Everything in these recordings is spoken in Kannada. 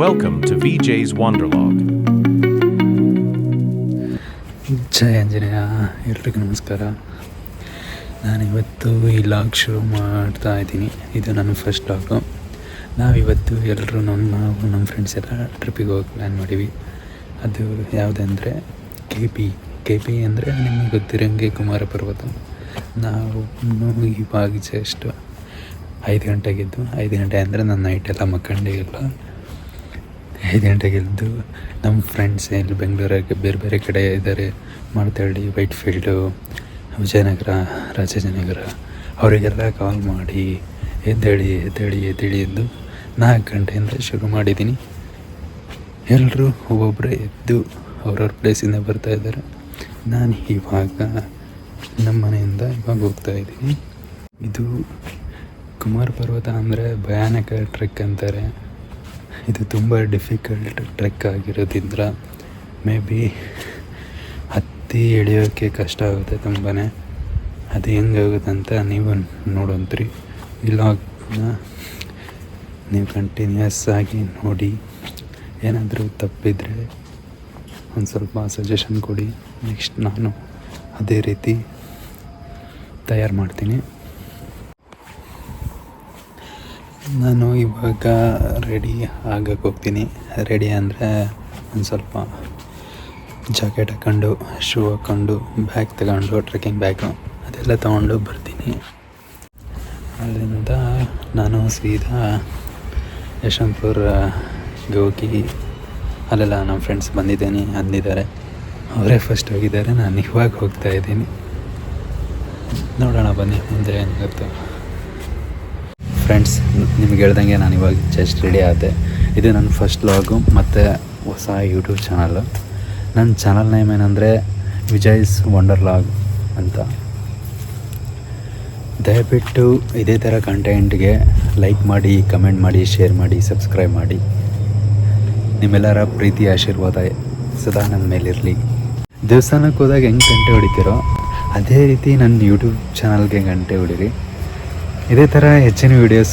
Welcome to VJ's Wonderlog. ಜಯ ಆಂಜನೇಯ. ಎಲ್ರಿಗೂ ನಮಸ್ಕಾರ. ನಾನಿವತ್ತು ಈ ಲಾಗ್ ಶುರು ಮಾಡ್ತಾ ಇದ್ದೀನಿ. ಇದು ನನ್ನ ಫಸ್ಟ್ ಲಾಗು. ನಾವಿವತ್ತು ಎಲ್ಲರೂ ನಮ್ಮ ಫ್ರೆಂಡ್ಸ್ ಎಲ್ಲ ಟ್ರಿಪ್ಪಿಗೆ ಹೋಗಿ ಪ್ಲ್ಯಾನ್ ಮಾಡೀವಿ. ಅದು ಯಾವುದಂದರೆ ಕೆ ಪಿ ಅಂದರೆ ನಿಮಗೆ ಗೊತ್ತಿರೋಂಗೆ ಕುಮಾರ ಪರ್ವತ. ನಾವು ಇವಾಗ ಜಸ್ಟ್ 5 ಗಂಟೆಗೆದ್ದು 5 ಗಂಟೆ ಅಂದರೆ ನಾನು ನೈಟೆಲ್ಲ ಮಕ್ಕಂಡೇ ಇಲ್ಲ. 5 ಗಂಟೆಗೆದ್ದು ನಮ್ಮ ಫ್ರೆಂಡ್ಸ್ ಇಲ್ಲಿ ಬೆಂಗಳೂರಿಗೆ ಬೇರೆ ಬೇರೆ ಕಡೆ ಇದ್ದಾರೆ. ಮಾರ್ತಾಡಿ, ವೈಟ್ಫೀಲ್ಡು, ವಿಜಯನಗರ, ರಾಜಾಜಿನಗರ ಅವರಿಗೆಲ್ಲ ಕಾಲ್ ಮಾಡಿ ಎದ್ದೇಳಿ ಎಂದು 4 ಗಂಟೆಯಿಂದ ಶುರು ಮಾಡಿದ್ದೀನಿ. ಎಲ್ಲರೂ ಒಬ್ಬೊಬ್ಬರೇ ಎದ್ದು ಅವ್ರವ್ರ ಪ್ಲೇಸಿಂದ ಬರ್ತಾಯಿದ್ದಾರೆ. ನಾನು ಇವಾಗ ನಮ್ಮ ಮನೆಯಿಂದ ಇವಾಗ ಹೋಗ್ತಾಯಿದ್ದೀನಿ. ಇದು ಕುಮಾರ ಪರ್ವತ ಅಂದರೆ ಭಯಾನಕ ಟ್ರೆಕ್ ಅಂತಾರೆ. ಇದು ತುಂಬ ಡಿಫಿಕಲ್ಟ್ ಟ್ರೆಕ್ ಆಗಿರೋದ್ರಿಂದ ಮೇ ಬಿ ಹತ್ತಿ ಇಳಿಯೋಕ್ಕೆ ಕಷ್ಟ ಆಗುತ್ತೆ ತುಂಬಾ. ಅದು ಹೆಂಗಾಗುತ್ತೆ ಅಂತ ನೀವು ನೋಡೋಂತ್ರಿ. ಇಲ್ಲಾಗ್ನ ನೀವು ಕಂಟಿನ್ಯೂಸ್ ಆಗಿ ನೋಡಿ. ಏನಾದರೂ ತಪ್ಪಿದರೆ ಒಂದು ಸ್ವಲ್ಪ ಸಜೆಷನ್ ಕೊಡಿ. ನೆಕ್ಸ್ಟ್ ನಾನು ಅದೇ ರೀತಿ ತಯಾರು ಮಾಡ್ತೀನಿ. ನಾನು ಇವಾಗ ರೆಡಿ ಆಗಕ್ಕೆ ಹೋಗ್ತೀನಿ. ರೆಡಿ ಅಂದರೆ ಒಂದು ಸ್ವಲ್ಪ ಜಾಕೆಟ್ ಹಾಕ್ಕೊಂಡು, ಶೂ ಹಾಕ್ಕೊಂಡು, ಬ್ಯಾಗ್ ತಗೊಂಡು, ಟ್ರೆಕ್ಕಿಂಗ್ ಬ್ಯಾಗು ಅದೆಲ್ಲ ತೊಗೊಂಡು ಬರ್ತೀನಿ. ಅಲ್ಲಿಂದ ನಾನು ಸೀದಾ ಯಶವಂತಪುರಗೆ ಹೋಗಿ ಅಲ್ಲೆಲ್ಲ ನಮ್ಮ ಫ್ರೆಂಡ್ಸ್ ಅಂದಿದ್ದಾರೆ. ಅವರೇ ಫಸ್ಟ್ ಹೋಗಿದ್ದಾರೆ. ನಾನು ಇವಾಗ ಹೋಗ್ತಾಯಿದ್ದೀನಿ. ನೋಡೋಣ ಬನ್ನಿ ಮುಂದೆ ಏನಾಗುತ್ತೆ. ಫ್ರೆಂಡ್ಸ್, ನಿಮ್ಗೆ ಹೇಳ್ದಂಗೆ ನಾನು ಇವಾಗ ಜಸ್ಟ್ ರೆಡಿ ಆದೆ. ಇದು ನನ್ನ ಫಸ್ಟ್ ಲಾಗು ಮತ್ತು ಹೊಸ ಯೂಟ್ಯೂಬ್ ಚಾನಲ್. ನನ್ನ ಚಾನಲ್ ನೇಮ್ ಏನಂದರೆ ವಿಜಯ್ಸ್ ವಂಡರ್ಲಾಗ್ ಅಂತ. ದಯವಿಟ್ಟು ಇದೇ ಥರ ಕಂಟೆಂಟ್ಗೆ ಲೈಕ್ ಮಾಡಿ, ಕಮೆಂಟ್ ಮಾಡಿ, ಶೇರ್ ಮಾಡಿ, ಸಬ್ಸ್ಕ್ರೈಬ್ ಮಾಡಿ. ನಿಮ್ಮೆಲ್ಲರ ಪ್ರೀತಿ ಆಶೀರ್ವಾದ ಸದಾ ನನ್ನ ಮೇಲಿರಲಿ. ದೇವಸ್ಥಾನಕ್ಕೆ ಹೋದಾಗ ಹೆಂಗೆ ಗಂಟೆ ಹೊಡಿತೀರೋ ಅದೇ ರೀತಿ ನನ್ನ ಯೂಟ್ಯೂಬ್ ಚಾನಲ್ಗೆ ಗಂಟೆ ಹೊಡೀರಿ. ಇದೇ ಥರ ಹೆಚ್ಚಿನ ವೀಡಿಯೋಸ್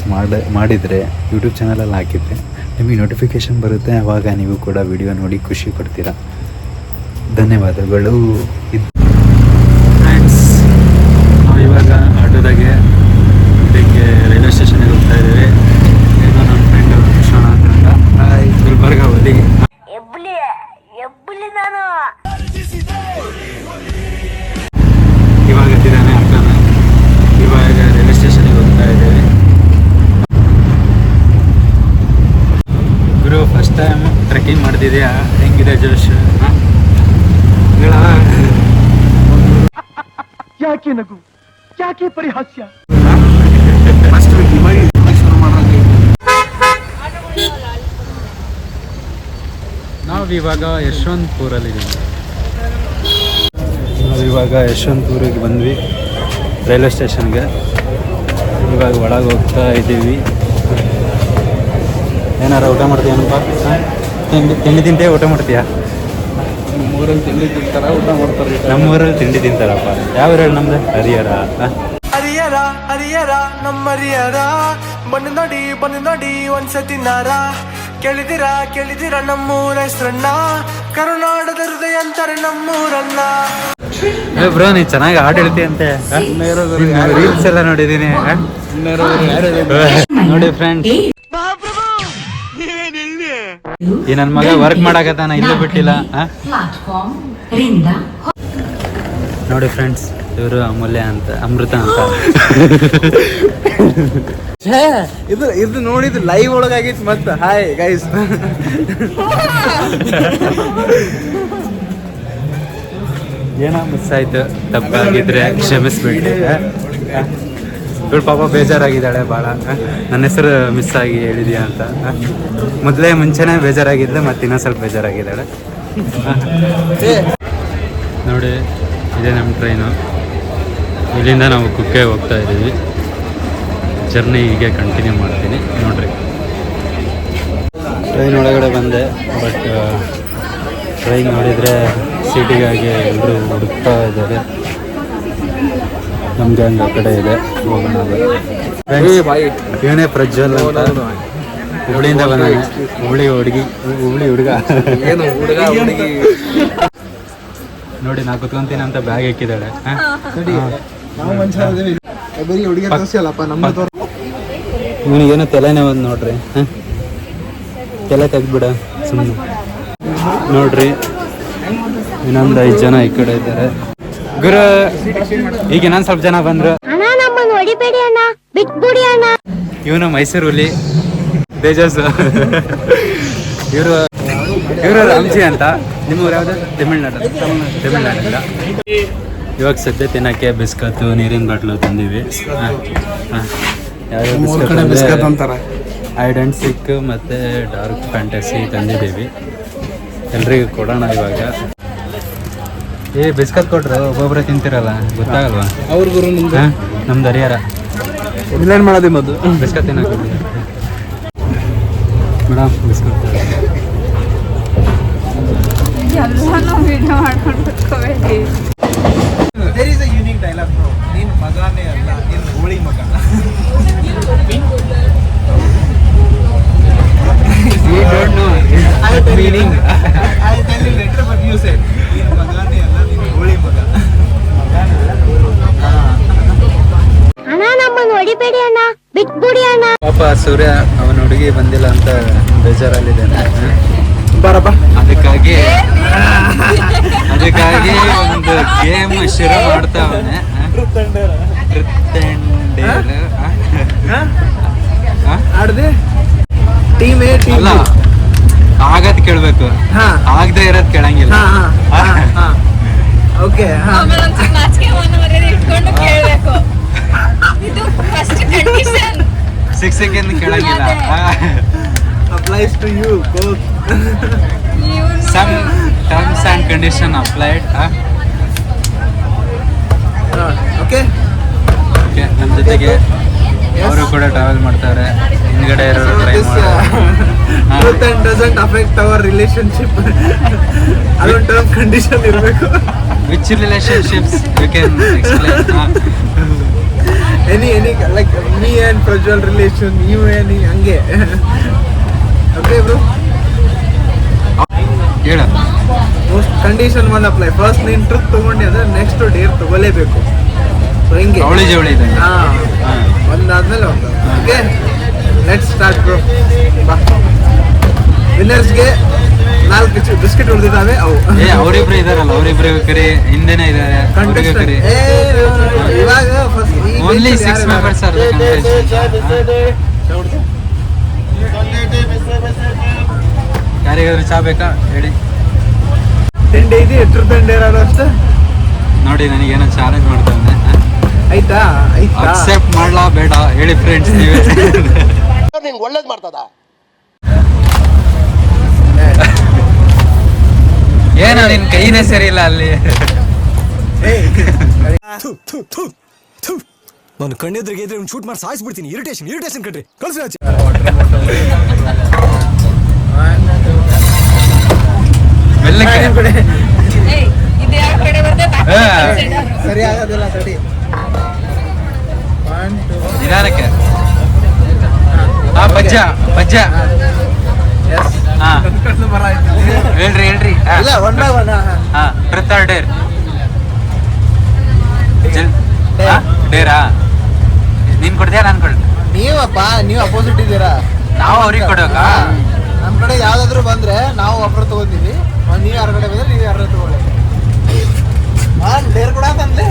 ಮಾಡಿದರೆ ಯೂಟ್ಯೂಬ್ ಚಾನಲಲ್ಲಿ ಹಾಕಿದ್ದೆ ನಿಮಗೆ ನೋಟಿಫಿಕೇಷನ್ ಬರುತ್ತೆ. ಆವಾಗ ನೀವು ಕೂಡ ವಿಡಿಯೋ ನೋಡಿ ಖುಷಿ ಪಡ್ತೀರಾ. ಧನ್ಯವಾದಗಳು. ಫ್ರೆಂಡ್ಸ್, ನಾವು ಇವಾಗ ಆಟೋದಾಗೆ ಇದಕ್ಕೆ ರೈಲ್ವೆ ಸ್ಟೇಷನ್ಗೆ ಹೋಗ್ತಾ ಇದ್ದೀವಿ. ಏನೋ ನನ್ನ ಫ್ರೆಂಡು ವಿಶ್ವನಾಥ್ ಅಂತ ಗುಲ್ಬರ್ಗ ಹೋಗಿ ಇವಾಗ ಎತ್ತಿದ್ದಾನೆ ಅಕ್ಕನ. ಇವಾಗ ರೈಲ್ವೆ ಸ್ಟೇಷನ್ಗೆ ಹೋಗ್ತಾ ಇದ್ದೇವೆ. ಗುರು, ಫಸ್ಟ್ ಟೈಮ್ ಟ್ರೆಕ್ಕಿಂಗ್ ಮಾಡ್ತಿದ್ಯಾ? ಹೆಂಗಿದೆ ಜೋಶ್? ಯಾಕೆ ನಗು, ಯಾಕೆ ಪರಿಹಾಸ್ಯ? ನಾವು ಇವಾಗ ಯಶವಂತಪುರಲ್ಲಿದ್ದೀವಿ. ನಾವಿವಾಗ ಯಶವಂತಪುರಿಗೆ ಬಂದ್ವಿ, ರೈಲ್ವೆ ಸ್ಟೇಷನ್ಗೆ. ಇವಾಗ ಒಳಗೆ ಹೋಗ್ತಾ ಇದ್ದೀವಿ. ಏನಾರು ಊಟ ಮಾಡ್ತೀಯನಪ್ಪ? ತಿಂಡಿ ತಿಂತೇ ಊಟ ಮಾಡ್ತೀಯಾ? ನಮ್ಮೂರಲ್ಲಿ ತಿಂಡಿ ತಿಂತಾರ, ಊಟ ಮಾಡ್ತಾರೆ. ನಮ್ಮೂರಲ್ಲಿ ತಿಂಡಿ ತಿಂತಾರಪ್ಪ. ಯಾವ ಹೇಳಿ ನಮ್ದು? ಹರಿಹರ ನಮ್ಮ ಹರಿಹರ. ಬನ್ನಿ ನೋಡಿ ಒಂದ್ಸತಿ ನಾರ. ಕೇಳಿದಿರ ನಮ್ಮೂರ ಹೆಸ್ರನ್ನ. ಕರುನಾಡದ ಹೃದಯ ಅಂತಾರೆ ನಮ್ಮೂರನ್ನ. ಬ್ರೋ, ನೀ ಚೆನ್ನಾಗಿ ಹಾಡು ಹೇಳ್ತೀಯಂತೆ. ರೀಲ್ಸ್ ಎಲ್ಲ ನೋಡಿದ್ದೀನಿ. ನೋಡಿ ಫ್ರೆಂಡ್ಸ್, ಈ ನನ್ನ ಮಗ ವರ್ಕ್ ಮಾಡಕತ್ತಾನ, ಇಲ್ಲೂ ಬಿಟ್ಟಿಲ್ಲ. ನೋಡಿ ಫ್ರೆಂಡ್ಸ್, ಇವರು ಅಮೂಲ್ಯ ಅಂತ, ಅಮೃತ ಅಂತ. ಇದು ನೋಡಿದ್ದು ಲೈವ್ ಒಳಗಾಗಿತ್ತು. ಮತ್ತೆ ಹಾಯ್ ಗೈಸ್. ಏನೋ ಮಿಸ್ ಆಯ್ತು, ತಪ್ಪಾಗಿದ್ರೆ ಕ್ಷಮಿಸ್ಬಿಟ್ಟು. ಇವಳು ಪಾಪ ಬೇಜಾರಾಗಿದ್ದಾಳೆ ಭಾಳ. ನನ್ನ ಹೆಸರು ಮಿಸ್ ಆಗಿ ಹೇಳಿದ್ಯಾ ಅಂತ. ಮುಂಚೆನೇ ಬೇಜಾರಾಗಿದ್ದೆ, ಮತ್ತೆ ಇನ್ನೂ ಸ್ವಲ್ಪ ಬೇಜಾರಾಗಿದ್ದಾಳೆ. ನೋಡಿ, ಇದೇ ನಮ್ಮ ಟ್ರೈನು. ಇಲ್ಲಿಂದ ನಾವು ಕುಕ್ಕೆ ಹೋಗ್ತಾ ಇದ್ದೀವಿ. ಜರ್ನಿ ಹೀಗೆ ಕಂಟಿನ್ಯೂ ಮಾಡ್ತೀನಿ ನೋಡ್ರಿ. ಟ್ರೈನ್ ಒಳಗಡೆ ಬಂದೆ, ಬಟ್ ಟ್ರೈನ್ ನೋಡಿದರೆ ಸೀಟಿಗಾಗಿ ಎಲ್ಲರೂ ಹುಡುಕ್ತಾ ಇದ್ದಾರೆ. ನಮ್ಗೆ ಹಂಗೆ ಆ ಕಡೆ ಇದೆ, ಹೋಗೋಣ. ಇವನೇ ಪ್ರಜ್ವಲ್ ಅಂತ. ಹುಬ್ಳಿಯಿಂದ ಬಂದ ಹುಬ್ಳಿ ಹುಡುಗ ಏನು ಹುಡುಗ ಹುಡುಗಿ ನೋಡಿ ನಾ ಕುತ್ಕೊಂತೀನಿ ಅಂತ ಬ್ಯಾಗ್ ಹಾಕಿದ್ದಾಳೆ. ನಾವು ಮನುಷ್ಯ ಬರೀ ಹುಡುಗಿ ತೋರಿಸಲ್ಲಪ್ಪ ನಮ್ಮ ಇವನಿಗೇನೋ ತಲೆನೇ ಒಂದು ನೋಡ್ರಿ. ತಲೆ ತೆಗ್ದ್ಬಿಡ ಸುಮ್ಮನೆ ನೋಡ್ರಿ. ಇನ್ನೊಂದು 5 ಜನ ಈ ಕಡೆ ಇದ್ದಾರೆ. ಗುರು ಈಗ ಇನ್ನೊಂದು ಸ್ವಲ್ಪ ಜನ ಬಂದ್ರು. ಇವನು ಮೈಸೂರು ಹುಲಿ ತೇಜಸ್. ಇವರು ರಾಮ್ಜಿ ಅಂತ. ನಿಮ್ಮೂರು ಯಾವ್ದು? ತಮಿಳ್ನಾಡಿಂದ. ಇವಾಗ ಸದ್ಯ ತಿನ್ನಕ್ಕೆ ಬಿಸ್ಕತ್ತು ನೀರಿನ ಬಾಟ್ಲು ತಂದೀವಿ. ಯಾವ್ಯಾವ ಬಿಸ್ಕತ್ ಅಂತಾರೆ? ಹೈಡ್ ಆ್ಯಂಡ್ ಸಿಕ್ ಮತ್ತು ಡಾರ್ಕ್ ಫ್ಯಾಂಟಸಿ ತಂದಿದ್ದೀವಿ. ಎಲ್ರಿಗೂ ಕೊಡೋಣ ಇವಾಗ. ಬಿಸ್ಕತ್ ಕೊಟ್ರು ಒಬ್ಬೊಬ್ಬರೇ ತಿಂತಿರಲ್ಲ, ಗೊತ್ತಾಗಲ್ವಾ? ಅವ್ರಿಗೂ ನಮ್ದು ಹರಿಯಾರ ಡಿಲೈನ್ ಮಾಡೋದೇ ಮೊದಲು ಬಿಸ್ಕತ್ ತಿನ್ನಕ್ಕೆ madam. Biscuit There is a unique dialogue, bro. ನೀನ್ ಮಗನೇ ಅಲ್ಲ, ನೀನ್ ಹೋಳಿ ಮಗ. We don't know meaning. I tell you later, but you said ನೀನ್ ಮಗನೇ ಅಲ್ಲ, ನೀನ್ ಹೋಳಿ ಮಗ. ಪಾಪ ಸೂರ್ಯ ಅವನ ಹುಡುಗಿ ಬಂದಿಲ್ಲ ಅಂತ ಬೇಜಾರಲ್ಲಿದ್ದಾನೆ. ಬರಪ್ಪ. ಅದಕ್ಕಾಗಿ ಒಂದು ಗೇಮ್ ಶುರು ಮಾಡ್ತಾವನೆ. ಆಡ್ದೆ ಟೀಮ್ ಎ ಟೀಮ್ ಅಲ್ಲ, ಆಗದ್ ಕೇಳ್ಬೇಕು, ಆಗದೆ ಇರೋದ್ ಕೇಳಂಗಿಲ್ಲ. ಓಕೆ. ಸಿಕ್ಸಿಂಗ್ ಕೇಳಂಗಿಲ್ಲ. Applies to you both. Some terms and condition applied. Okay. ನಮ್ಮ ಜೊತೆಗೆ ಅವರು ಕೂಡ ಟ್ರಾವೆಲ್ ಮಾಡ್ತಾರೆ. ಹಿಂದ್ಗಡೆ ಇರೋರು try Truth and doesn't affect our relationship. ಅದೊಂದು ಟರ್ಮ್ ಕಂಡೀಷನ್ ಇರಬೇಕು. Which relationships you can explain? Any like me and Prajwal relation, you and ಹಂಗೆ. Okay bro. ಹೇಳ. Condition one apply. ಫಸ್ಟ್ ನೀನು ಟ್ರಿಪ್ ತೊಗೊಂಡು ಅಂದ್ರೆ ನೆಕ್ಸ್ಟ್ ಡೇರ್ ತಗೊಳ್ಳೇಬೇಕು. ಸೊ ಹಿಂಗೆ ಅವಳಿ ಜವಳಿ ಇದೆ. ಒಂದಾದ್ಮೇಲೆ ಒಂದು. Okay, let's start bro. ಬಾ. ವಿನ್ನರ್ಸ್ಗೆ 4 ಬಿಸ್ಕೆಟ್ ಉಳಿದಿದ್ದಾವೆ. ಅವು ಅವರಿಬ್ರು ಇದಾರಲ್ಲ, ಅವರಿಬ್ರು ಕರಿ ಹಿಂದೆನೇ ಇದ್ದಾರೆ. ಇವಾಗ ಓನ್ಲಿ 6 ಮೆಂಬರ್ಸ್ ಆರ್. ಯಾರಿಗಾದ್ರೂ ಚಾ ಬೇಕಾ ಹೇಳಿ. 10 ಡೇ ಇದೆ. ಟ್ರಿಪ್ ಅಂಡ್ ಡೇರ್ ಅಷ್ಟೇ ನೋಡಿ. ನನಗೇನೋ ಚಾಲೆಂಜ್ ಮಾಡ್ತಾನೆ. ಆಯ್ತಾ? ಅಕ್ಸೆಪ್ಟ್ ಮಾಡ್ಲಾ ಬೇಡ ಹೇಳಿ ಫ್ರೆಂಡ್ಸ್. ನೀವೇ ನಿಂಗೆ ಒಳ್ಳೇದು ಮಾಡ್ತದ. ಏನೋ ನಿನ್ ಕೈನೇ ಸರಿ ಇಲ್ಲ ಅಲ್ಲಿ. ನಾನು ಕಣ್ಣೆದ್ರಿಗೆ ಇದ್ರೆ ಶೂಟ್ ಮಾಡಿ ಸಾಯಿಸ್ಬಿಡ್ತೀನಿ. ಇರಿಟೇಷನ್ ಕಣ್ರಿ. ಕಳ್ಸಿ ಸರಿ ಆಗೋದಿಲ್ಲ. ತಡಿ. ನಿಧಾನಕ್ಕೆ. ಬಜ್ಜ ಹೇಳ್ರಿ. ಇಲ್ಲ, one by one. Truth or dare? ಡೇರಾ ನೀನ್ ಕೊಡ್ತೀಯಾ ನಾನು ಕೊಡ್ತೀನಿ? ನೀವಪ್ಪ, ನೀವು ಅಪೋಸಿಟ್ ಇದ್ದೀರಾ. ನಾವು ಅವ್ರಿಗೆ ಕೊಡೋಕಾ? ನಮ್ಮ ಕಡೆ ಯಾವ್ದಾದ್ರು ಬಂದ್ರೆ ನಾವು ಒಬ್ಬರು ತಗೋತೀವಿ. ನೀವು ಯಾರ ಕಡೆ ಬಂದ್ರೆ ನೀವು ಯಾರು ತಗೊಳ್ಳಿ. ಡೇರ್ ಕೂಡ ತಂದೆ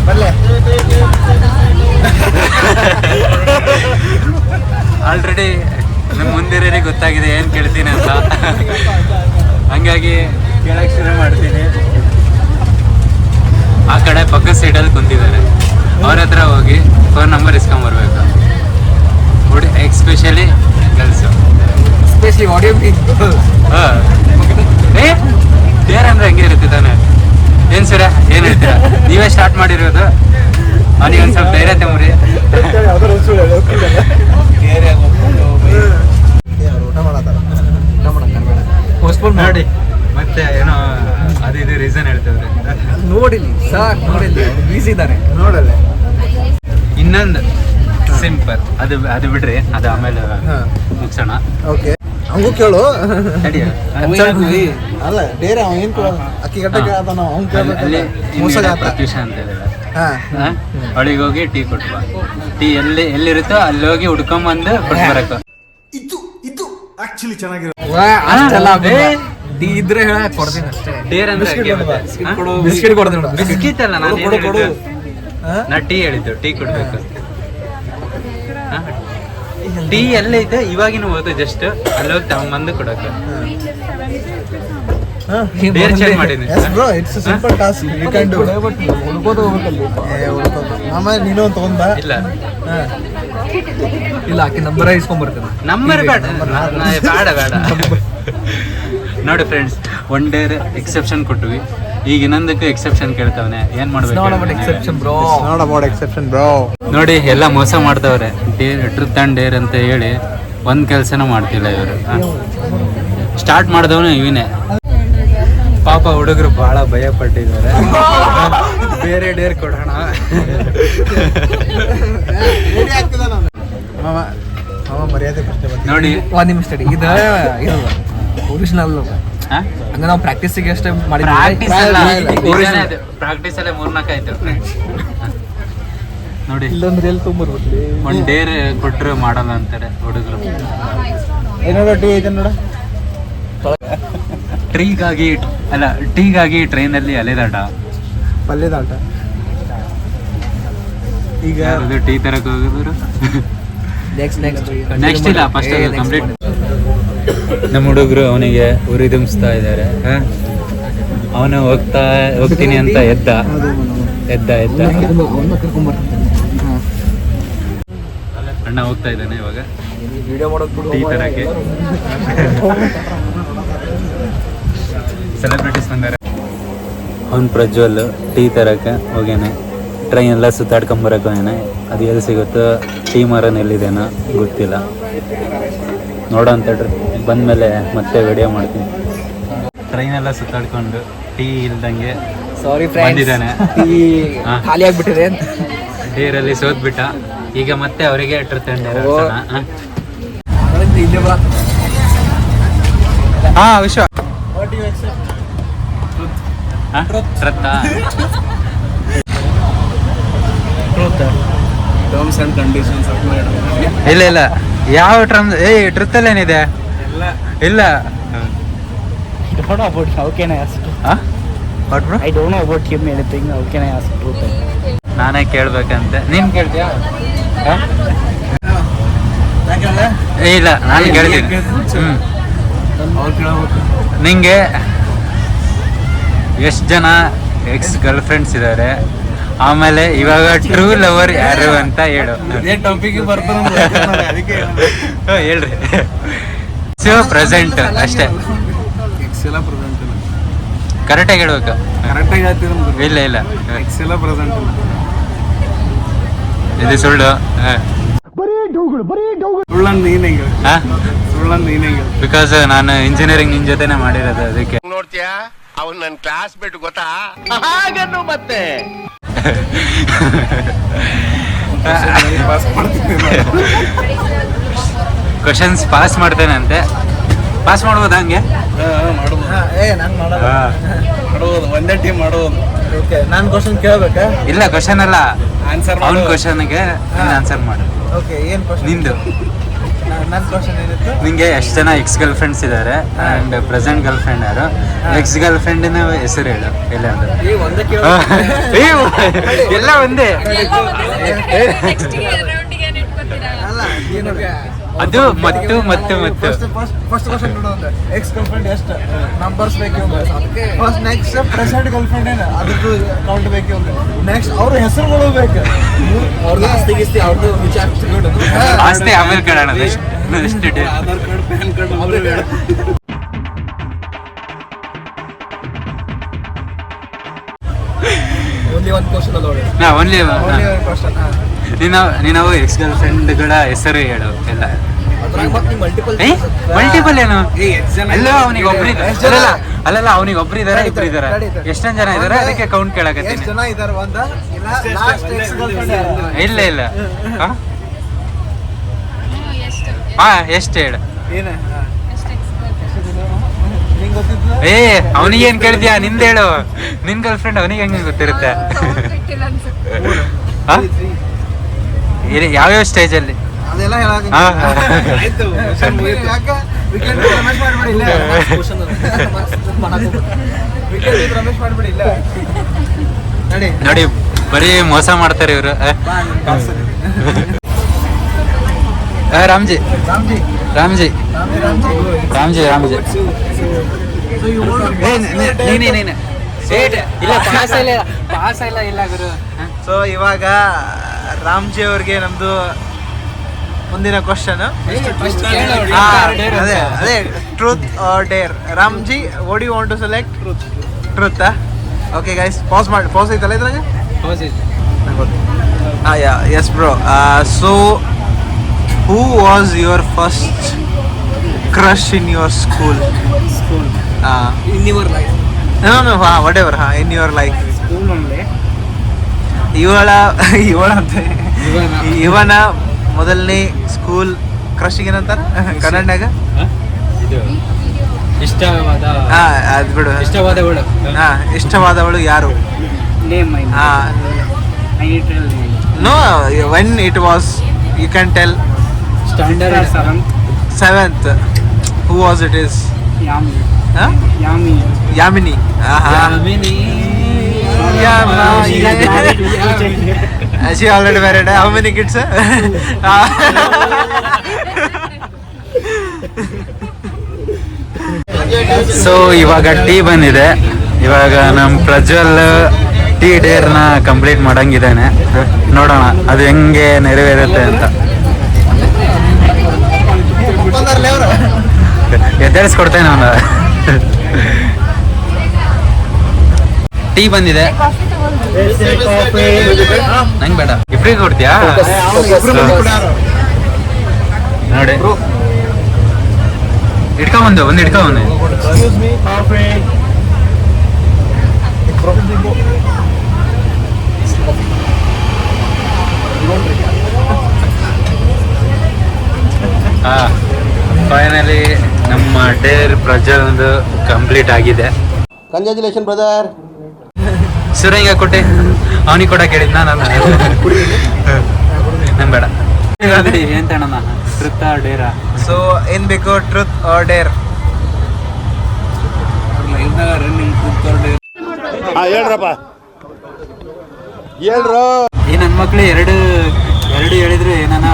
ಬರ್ಲೆ. ಆಲ್ರೆಡಿ ನಮ್ಮ ಮುಂದಿರೋರಿಗೆ ಗೊತ್ತಾಗಿದೆ ಏನು ಕೇಳ್ತೀನಿ ಅಂತ. ಹಂಗಾಗಿ ಕೇಳಕ್ಕೆ ಶುರು ಮಾಡ್ತೀನಿ. ಆ ಕಡೆ ಪಕ್ಕದ ಸೈಡಲ್ಲಿ ಕುಂತಿದ್ದಾರೆ. ಅವ್ರ ಹತ್ರ ಹೋಗಿ ಫೋನ್ ನಂಬರ್ ಇಸ್ಕೊಂಬರ್ಬೇಕು. Especially girls. Especially audio dare ಅಂದ್ರೆ ಹೆಂಗೆ ಇರುತ್ತೆ ತಾನೆ? ಏನು ಸರ ಏನು ಹೇಳ್ತೀರಾ? ನೀವೇ ಸ್ಟಾರ್ಟ್ ಮಾಡಿರೋದು. ಅವನಿಗೆ ಒಂದು ಸ್ವಲ್ಪ ಧೈರ್ಯ ತಗೊಂಡ್ರಿ. ಪೋಸ್ಟ್ಪೋನ್ ಮಾಡಿ ಮತ್ತೆ ಏನೋ ಅದು ರೀಸನ್ ಹೇಳ್ತಿದ್ರೆ ನೋಡಿಲಿ ಸಾಕು. ನೋಡಿಲಿ ಬೀಸಿ ಇದ್ದಾನೆ. ನೋಡಲ್ಲ. ಇನ್ನೊಂದು ಸಿಂಪಲ್. ಅದು ಬಿಡ್ರಿ, ಅದು ಆಮೇಲೆ ಮುಗಿಸೋಣ. ಓಕೆ, ಹಂಗೂ ಕೇಳು. ತಡಿ. ಅಲ್ಲ ಡೇರೆ ಅವ ಏನ್ ಕೇಳೋದು, ಅಕ್ಕಿ ಗಡ್ಡೆ ಕೇಳತಾನ, ಅವ್ನು ಕೇಳ್ಬೇಕಲ್ಲ. ಮೋಸಗಾತ. ಪ್ರತ್ಯೂಷ ಅಂತ ಹೇಳಿದ, ಹಾ, ಅವಳಿಗೆ ಹೋಗಿ ಟೀ ಕೊಟ್ಬ. ಟೀ ಎಲ್ಲಿರುತ್ತೋ ಅಲ್ಲಿ ಹೋಗಿ ಹುಡ್ಕೊಂಬಂದು ಕೊಟ್ಬರಕ. ಟೀ ಇದ್ರೆ ಹೇಳ ಕೊಡ್ತೀನಿ ಅಷ್ಟೇ. ಡೇರ್ ಅಂದ್ರೆ ಬಿಸ್ಕಿಟ್ ಕೊಡ್ತೀನಿ. ಬಿಸ್ಕಿಟ್ ಅಲ್ಲ, ನಾ ಟೀ ಹೇಳಿದ್ದು, ಟೀ ಕೊಡ್ಬೇಕು. ಟೀ ಎಲ್ಲೈತೆ ಇವಾಗಿನ ಹೋದ ಜಸ್ಟ್ ಅಲ್ಲಿ ಹೋಗಿ ತಗೊಂಬಂದು ಕೊಡಕ. ಡೇರ್ ಚೇಂಜ್ ಮಾಡಿನಿ. Bro, it's a simple task, you can do. ಹುಡುಕೋದು ಹೋಗ್ಬೇಕಲ್ಲಿ. ಆಮೇಲೆ ನೀನು ಒಂದು ತಗೊಂಡ. ಇಲ್ಲ ಇಲ್ಲ, ಆಕಿ ನಂಬರ್ ಇಸ್ಕೊಂಡ್ಬರ್ತೇನೆ. ನಂಬರ್ ಬೇಡ. ನೋಡಿ ಫ್ರೆಂಡ್ಸ್, ಒನ್ ಡೇರ್ ಎಕ್ಸೆಪ್ಷನ್ ಕೊಟ್ವಿ, ಈಗ ಇನ್ನೊಂದಕ್ಕೂ ಎಕ್ಸೆಪ್ಷನ್ ಕೇಳ್ತಾವನೆ. ಏನ್ ಮಾಡ್ಬೇಕು? Exception bro. ನೋಡಿ, ಎಲ್ಲ ಮೋಸ ಮಾಡ್ತಾವ್ರೆ. ಟ್ರೂತ್ ಆ್ಯಂಡ್ ಡೇರ್ ಅಂತ ಹೇಳಿ ಒಂದ್ ಕೆಲ್ಸನೂ ಮಾಡ್ತಿಲ್ಲ ಇವರು. ಸ್ಟಾರ್ಟ್ ಮಾಡಿದವನು ಇವನೇ. ಪಾಪ ಹುಡುಗರು ಬಹಳ ಭಯ ಪಟ್ಟಿದ್ದಾರೆ. ಬೇರೆ ಡೇರ್ ಕೊಡೋಣ. ಮರ್ಯಾದೆ ಪ್ರಶ್ನೆ ನೋಡಿ, ಒಂದ್ ನಿಮಿಷ ತಡಿ. ಇದು ಒರಿಜಿನಲ್ ಹಂಗ ನಾವು ಪ್ರಾಕ್ಟೀಸಿಗೆ ಅಷ್ಟೇ ಮಾಡಿದ್ವಿ. ಪ್ರಾಕ್ಟೀಸ್ ಅಲ್ಲೇ 3-4 ಆಯ್ತು. ನೋಡಿ, ಇಲ್ಲೊಂದ್ರೆ ಎಲ್ಲಿ ತುಂಬಿರ್ಬೇಕು. ಒಂದ್ ಡೇರ್ ಕೊಟ್ರು ಮಾಡಲ್ಲ ಅಂತಾರೆ ಹುಡುಗರು. ಏನಾರ ಟೀ ಐತೆ ನೋಡ. ಟೀಗಾಗಿ ಟ್ರೈನಲ್ಲಿ ಅಲೆದಾಟ, ಪಲ್ಯದಾಟ. ಈಗ ಟೀ ತರಕ್ ಹೋಗಿದ್ರು. ನೆಕ್ಸ್ಟ್ ಇಲ್ಲ, ಫಸ್ಟ್ ಕಂಪ್ಲೀಟ್. ನಮ್ಮ ಹುಡುಗರು ಅವನಿಗೆ ಉರಿದುಂಬಿಸ್ತಾ ಇದ್ದಾರೆ. ಅವನು ಹೋಗ್ತೀನಿ ಅಂತ ಎದ್ದ. ಅಣ್ಣ ಹೋಗ್ತಾ ಇದ್ದಾನೆ ಇವಾಗ ಟೀ ತರಕ್ಕೆ. ಸೆಲೆಬ್ರಿಟೀಸ್ ಬಂದಾರೆ. ಅವ್ನು ಪ್ರಜ್ವಲ್ ಟೀ ತರಕ್ಕೆ ಹೋಗ್ಯಾನೆ. ಟ್ರೈನ್ ಎಲ್ಲ ಸುತ್ತಾಡ್ಕೊಂಬರಕ್ಕೆ ಹೋಗ್ಯಾನೆ. ಅದು ಎಲ್ಲಿ ಸಿಗುತ್ತೋ, ಟೀ ಮರನ್ ಎಲ್ಲಿದೇನೋ ಗೊತ್ತಿಲ್ಲ. ನೋಡೋಂತ ಬಂದಮೇಲೆ ಮತ್ತೆ ವಿಡಿಯೋ ಮಾಡ್ತೀನಿ. ಟ್ರೈನ್ ಎಲ್ಲ ಸುತ್ತಾಡ್ಕೊಂಡು ಟೀ ಇಲ್ದಂಗೆ ಬಂದಿದ್ದಾನೆ. ಖಾಲಿ ಆಗ್ಬಿಟ್ಟಿದೆ. ಡೇರಲ್ಲಿ ಸೋತ್ಬಿಟ್ಟ. ಈಗ ಮತ್ತೆ ಅವರಿಗೆ ಟ್ರೂತ್ ಆ್ಯಂಡ್ ಡೇರ್ ವಿಶ್ವ ಟರ್ಮ್ಸ್ ಅಂಡ್ ಕಂಡೀಷನ್ಸ್ ಇಲ್ಲ ಯಾವ ಟ್ರಮ್ಸ್? ಟ್ರೂತ್ ಅಲ್ಲೇನಿದೆ? ಇಲ್ಲ. ನಾನೇ ಕೇಳ್ಬೇಕಂತೆ. ನೀನ್ ಕೇಳ್ತೀಯಾ? ಇಲ್ಲ, ನಾನು ಕೇಳ್ತೀನಿ. ನಿಂಗೆ ಎಷ್ಟು ಜನ ಎಕ್ಸ್ ಗರ್ಲ್ ಫ್ರೆಂಡ್ಸ್ ಇದ್ದಾರೆ? ಆಮೇಲೆ ಇವಾಗ ಟ್ರೂ ಲವರ್ ಯಾರು ಅಂತ ಹೇಳು. ಹೇಳ್ರಿ. ಪ್ರೆಸೆಂಟ್ ಅಷ್ಟೇ, ಕರೆಕ್ಟಾಗಿ ಹೇಳ್ಬೇಕು. ಇಲ್ಲ ಇದು ಸುಳ್ಳು. ಬಿಕಾಸ್ ನಾನು ಇಂಜಿನಿಯರಿಂಗ್ ನಿನ್ ಜೊತೆನೆ ಮಾಡಿರೋದು, ಅದಕ್ಕೆ. ನೋಡ್ತೀಯಾ, ಅವ್ನು ನನ್ನ ಕ್ಲಾಸ್ ಬಿಟ್ಟು ಗೊತ್ತಾ? ಮತ್ತೆ ಕ್ವಶನ್ಸ್ ಪಾಸ್ ಮಾಡ್ತೇನಂತೆ. ಪಾಸ್ ಮಾಡ್ಬೋದ? ಹಂಗೆ ಒಂದೇ ಟೀಮ್ ಮಾಡೋದು. ನಾನು ಕ್ವಶನ್ ಕೇಳ್ಬೇಕಾ? ಇಲ್ಲ, ಕ್ವಶನ್ ಅಲ್ಲ, ಅವ್ನ ಕ್ವಶನ್ಗೆ ಆನ್ಸರ್ ಮಾಡು. ಓಕೆ, ಏನ್ ಕ್ವಶನ್? ನಿಂದು. ನನ್ನ ಕ್ವಶನ್ ಏನಿತ್ತು? ನಿಂಗೆ ಎಷ್ಟು ಜನ ಎಕ್ಸ್ ಗರ್ಲ್ ಫ್ರೆಂಡ್ಸ್ ಇದ್ದಾರೆ ಅಂಡ್ ಪ್ರೆಸೆಂಟ್ ಗರ್ಲ್ ಫ್ರೆಂಡ್ ಯಾರು? ಎಕ್ಸ್ ಗರ್ಲ್ ಫ್ರೆಂಡಿನ ಹೆಸರು ಹೇಳು. ಎಲ್ಲ ಅಂದ್ರೆ ಎಲ್ಲ ಒಂದೇ. ಅದು ಮತ್ತು ಫಸ್ಟ್ ಕ್ವಶನ್ ನೋಡೋದು, ಎಕ್ಸ್ ಗರ್ಲ್ ಫ್ರೆಂಡ್ ಎಷ್ಟು ನಂಬರ್ಸ್ ಬೇಕು? First next present girl friend ಏನು ಅದ್ರದ್ದು ಕೌಂಟ್ ಬೇಕು. ನೆಕ್ಸ್ಟ್ ಅವ್ರ ಹೆಸರುಗಳು ಬೇಕು. ಅವ್ರದ್ದು ಆಸ್ತಿ ಗಿಸ್ತಿ ಅವ್ರದ್ದು ವಿಚಾರ ಆಸ್ತಿ ಆಮೇಲೆ ಕೇಳೋಣ. Aadhaar card, PAN card. Only ಒಂದು ಕ್ವಶನ್ ಅಲ್ಲ ಓನ್ಲಿ ಕ್ವಶನ್. ನೀನು ಎಕ್ಸ್ ಗರ್ಲ್ ಫ್ರೆಂಡ್ಗಳ ಹೆಸರು ಹೇಳು. ಎಲ್ಲ ಮಲ್ಟಿಪಲ್ ಏನು? ಅಲ್ಲ, ಅವನಿಗೆ ಒಬ್ರು ಅಲ್ಲಲ್ಲ, ಅವನಿಗೆ ಒಬ್ರು ಇದಾರೆ, ಇಬ್ರು ಇದಾರೆ, ಎಷ್ಟೊಂದು ಜನ ಇದಾರೆ, ಅದಕ್ಕೆ ಕೌಂಟ್ ಕೇಳಕತ್ತೀನಿ. ಜನ ಇದಾರೆ? ಇಲ್ಲ ಎಷ್ಟು ಹೇಳು. ಏನ ನಿಂಗೆ ಗೊತ್ತಿತ್ತು ಏ ಅವನಿಗೆ ಏನ್ ಕೇಳ್ತೀಯ, ನಿಂದ ಹೇಳು. ನಿನ್ ಗರ್ಲ್ ಫ್ರೆಂಡ್ ಅವನಿಗೆ ಹೆಂಗೆ ಗೊತ್ತಿರುತ್ತೆ? ಯಾವ್ಯಾವ ಸ್ಟೇಜ್ ಅಲ್ಲಿ? ಅದೆಲ್ಲ ಹೇಳಾಕ ಆಯ್ತು ಯಾಕೆ ವೀಕೆಂಡ್ ರಮೇಶ್ ಮಾಡ್ಬಿಡಿ ಇಲ್ಲ ವೀಕೆಂಡ್ ರಮೇಶ್ ಮಾಡ್ಬಿಡಿ ಇಲ್ಲ ನಡಿ ನೋಡಿ ಬರೀ ಮೋಸ ಮಾಡ್ತಾರೆ ಇವರು. ರಾಮ್ಜಿ ರಾಮ್ಜಿ ರಾಮ್ಜಿ ರಾಮ್ಜಿ ರಾಮ್ಜಿ ರಾಮ್ಜಿ ನೀನೇ ಇಲ್ಲ ಪಾಸ್ ಇಲ್ಲ ಗುರು. ಸೊ ಇವಾಗ ರಾಮ್ಜಿ ಅವ್ರಿಗೆ ನಮ್ದು ಮುಂದಿನ ಕ್ವಶನ್ ಅದೇ truth or dare. Ramji what you want to select? Truth. Okay guys pass ಐತಲ್ಲ ಇದ್ರಾಗ? Yes bro. So who was your first crush in your school? In your life. No, whatever, in your life. School only. ಇವನ ಮೊದಲನೇ ಸ್ಕೂಲ್ ಕ್ರಶಿಗೆ ಏನಂತಾರ ಕನ್ನಡನಾಗ? ಅದು ಬಿಡು. ಇಷ್ಟವಾದವಳು ಯಾರು? No, when it was you can tell. Standard 7th. Who was it is? Yamini. She already married. How many kids? So ಇವಾಗ ಟೀ ಬಂದಿದೆ. ಇವಾಗ ನಮ್ಮ ಪ್ರಜ್ವಲ್ ಟೀ ಡೇರ್ನ ಕಂಪ್ಲೀಟ್ ಮಾಡಂಗಿದ್ದಾನೆ. ನೋಡೋಣ ಅದು ಹೆಂಗೆ ನೆರವೇರುತ್ತೆ ಅಂತ. ಎದ್ದೇಳಿಸ್ಕೊಡ್ತೇನೆ ಅವನು. ಟೀ ಬಂದಿದೆ. ನಂಗೆ ಬೇಡ, ಇಬ್ರಿಗೆ ಕೊಡ್ತೀಯಾ? ನೋಡಿ ಇಟ್ಕೊಂಬಂದು ಒಂದು ಇಟ್ಕೊಂಬಂದು. ಫೈನಲಿ ನಮ್ಮ ಡೇರ್ ಪ್ರಜ್ವಲ್ದು ಕಂಪ್ಲೀಟ್ ಆಗಿದೆ. Congratulation brother. ಸುರಂಗ ಕೊಟ್ಟೆ ಅವನಿಗೆ ಕೊಡಕ್ಕೆ ಹೇಳಿದ್ನ ನಾನು. ನಂಗೆ ಬೇಡ. ಎಂತ ಅಣ್ಣ, ಟ್ರುತ್ ಆರ್ ಡೇರ? ಸೊ ಏನ್ ಬೇಕು, ಟ್ರೂತ್ ಆರ್ ಡೇರ್? ಹೇಳ್ರಪ್ಪ ಹೇಳ್ರು. ಈ ನನ್ನ ಮಕ್ಳು ಎರಡು ಹೇಳಿದ್ರು ಏನಾನ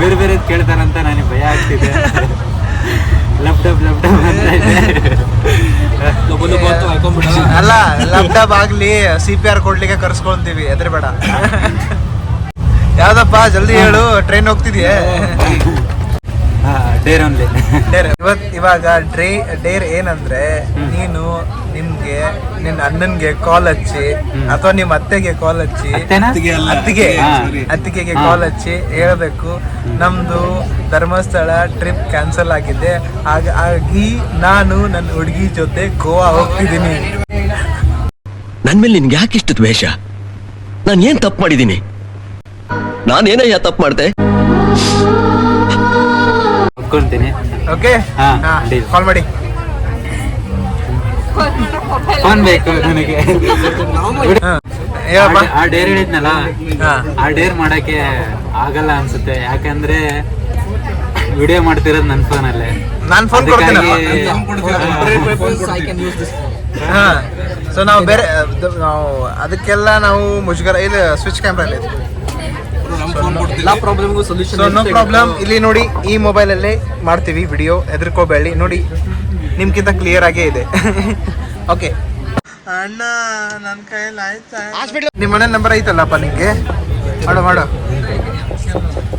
ಬೇರೆ ಬೇರೆ ಕೇಳ್ತಾರಂತ ನನಗೆ ಭಯ ಆಗ್ತಿದೆ. ಲಪ್ಡಬ್ ಅಂತ ಇದೆ. ಅಲ್ಲ, ಲ್ಯಾಪ್ಟಾಪ್ ಆಗ್ಲಿ CPR ಕೊಡ್ಲಿಕ್ಕೆ ಕರ್ಸ್ಕೊಂತೀವಿ, ಎದ್ರ ಬೇಡ. ಯಾವ್ದಪ್ಪ ಜಲ್ದಿ ಹೇಳು, ಟ್ರೈನ್ ಹೋಗ್ತಿದ್ಯೆ? Dare only. ಇವಾಗ ಡೇರ್ ಏನಂದ್ರೆ, ನೀನು ನಿಮ್ಗೆ ನಿನ್ನ ಅಣ್ಣನ್ಗೆ ಕಾಲ್ ಹಚ್ಚಿ ಅಥವಾ ನಿಮ್ಮ ಅತ್ತೆಗೆ ಕಾಲ್ ಹಚ್ಚಿ, ಅತ್ತಿಗೆಗೆ ಕಾಲ್ ಹಚ್ಚಿ ಹೇಳ್ಬೇಕು, ನಮ್ದು ಧರ್ಮಸ್ಥಳ ಟ್ರಿಪ್ ಕ್ಯಾನ್ಸಲ್ ಆಗಿದೆ, ಹಾಗಾಗಿ ನಾನು ನನ್ನ ಹುಡುಗಿ ಜೊತೆ ಗೋವಾ ಹೋಗ್ತಿದ್ದೀನಿ. ನನ್ ಮೇಲೆ ನಿನ್ಗೆ ಯಾಕೆ ಇಷ್ಟು ದ್ವೇಷ? ನಾನು ಏನ್ ತಪ್ಪು ಮಾಡಿದ್ದೀನಿ? ನಾನೇನಯ್ಯ ತಪ್ಪು ಮಾಡ್ದೆ? ಒಪ್ಕೊಂತೀನಿ. ಓಕೆ, ಕಾಲ್ ಮಾಡಿ. ಫೋನ್ ಬೇಕು ನನಗೆ. ಆ ಡೇರ್ ಹೇಳಿದ್ನಲ್ಲ, ಆ ಡೇರ್ ಮಾಡಕ್ಕೆ ಆಗಲ್ಲ ಅನ್ಸುತ್ತೆ. ಯಾಕಂದ್ರೆ ವಿಡಿಯೋ ಮಾಡ್ತಿರೋದು ನನ್ನ ಫೋನಲ್ಲೇ. ನಾನು ಫೋನ್ ಕೊಡ್ತೀನಿ. ಸೊ ನಾವು ಬೇರೆ ನಾವು ಅದಕ್ಕೆಲ್ಲ ನಾವು ಮುಜುಗರ ಇದು ಸ್ವಿಚ್ ಕ್ಯಾಮ್ರಾ ಇದೆ. ಎಲ್ಲಾ ಪ್ರಾಬ್ಲಮ್ಗೂ ಸೊಲ್ಯೂಷನ್. So no problem. ಇಲ್ಲಿ ನೋಡಿ, ಈ ಮೊಬೈಲಲ್ಲೇ ಮಾಡ್ತೀವಿ ವಿಡಿಯೋ, ಹೆದರ್ಕೋಬೇಡಿ. ನೋಡಿ ನಿಮ್ಗಿಂತ ಕ್ಲಿಯರ್ ಆಗೇ ಇದೆ. ಓಕೆ ಅಣ್ಣ, ನನ್ನ ಕೈಯಲ್ಲಿ ಆಯ್ತಾ? ನಿಮ್ಮ ಮನೆ ನಂಬರ್ ಐತಲ್ಲಪ್ಪ ನಿಂಗೆ? ಮಾಡು